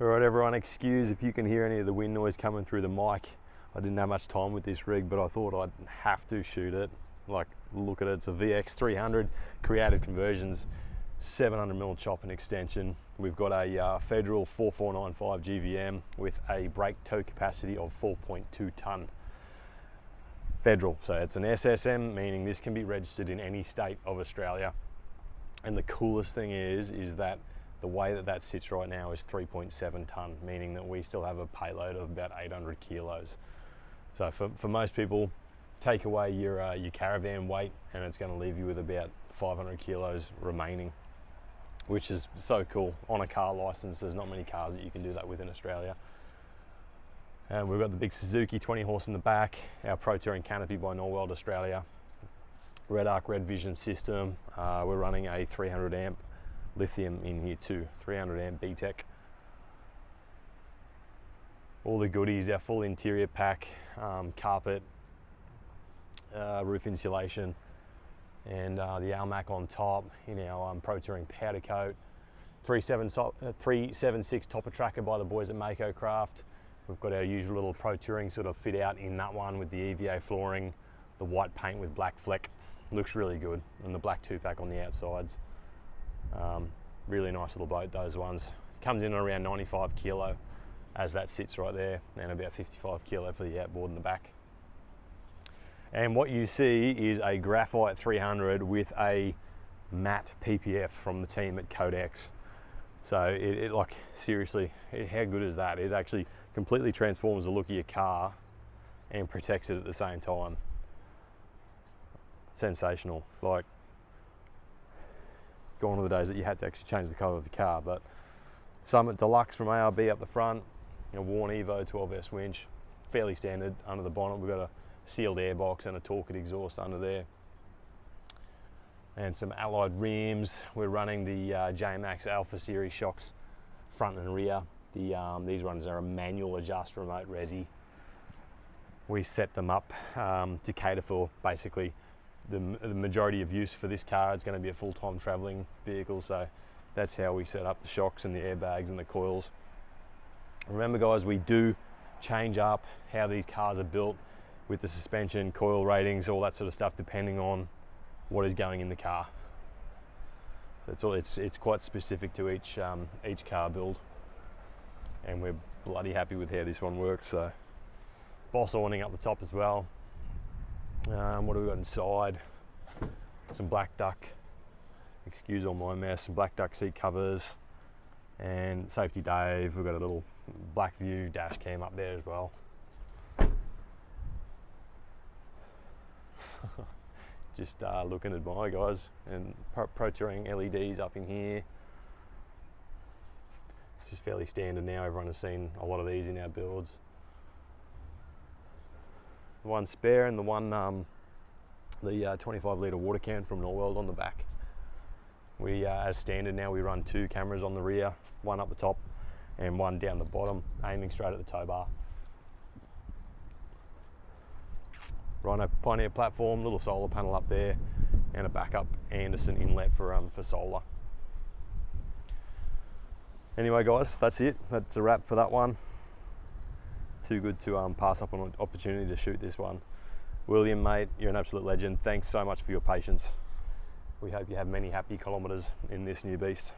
All right, everyone, excuse if you can hear any of the wind noise coming through the mic. I didn't have much time with this rig, but I thought I'd have to shoot it. Like, look at it, it's a VX300, Creative Conversions, 700mm chop and extension. We've got a Federal 4495 GVM with a brake tow capacity of 4.2 tonne. Federal, so it's an SSM, meaning this can be registered in any state of Australia. And the coolest thing is that the way that sits right now is 3.7 tonne, meaning that we still have a payload of about 800 kilos. So for most people, take away your caravan weight and it's going to leave you with about 500 kilos remaining, which is so cool. On a car license, there's not many cars that you can do that with in Australia. And we've got the big Suzuki 20 horse in the back, our Pro Touring canopy by Norweld Australia, Red Arc Red Vision system. We're running a 300 amp lithium in here too, 300 amp BTEC. All the goodies, our full interior pack, carpet, roof insulation, and the Almac on top in our Pro Touring powder coat. 376 topper tracker by the boys at Mako Craft. We've got our usual little Pro Touring sort of fit out in that one with the EVA flooring, the white paint with black fleck. Looks really good, and the black 2-pack on the outsides. Really nice little boat, those ones. Comes in at around 95 kilo as that sits right there, and about 55 kilo for the outboard in the back. And what you see is a graphite 300 with a matte PPF from the team at Codex. So it like, seriously, how good is that? It actually completely transforms the look of your car and protects it at the same time. Sensational. Like, gone are the days that you had to actually change the colour of the car. But Summit Deluxe from ARB up the front, a Warn Evo 12S winch, fairly standard under the bonnet. We've got a sealed airbox and a Torquid exhaust under there, and some allied rims. We're running the JMACX Alpha Series shocks front and rear. These ones are a manual adjust remote resi. We set them up to cater for basically the majority of use for this car. It's going to be a full-time traveling vehicle, so that's how we set up the shocks and the airbags and the coils. Remember guys, we do change up how these cars are built with the suspension, coil ratings, all that sort of stuff, depending on what is going in the car. It's quite specific to each car build, and we're bloody happy with how this one works. So Boss awning up the top as well. What do we got inside? Some black duck, excuse all my mess, some black duck seat covers, and Safety Dave. We've got a little black view dash cam up there as well. Just look and admire, guys. And Pro Touring LEDs up in here. This is fairly standard now. Everyone has seen a lot of these in our builds. The one spare and the one, the 25 litre water can from Norweld on the back. We, as standard now, we run 2 cameras on the rear, one up the top and one down the bottom, aiming straight at the tow bar. Rhino Pioneer platform, little solar panel up there, and a backup Anderson inlet for solar. Anyway guys, that's it. That's a wrap for that one. Too good to pass up on an opportunity to shoot this one. William, mate, you're an absolute legend. Thanks so much for your patience. We hope you have many happy kilometres in this new beast.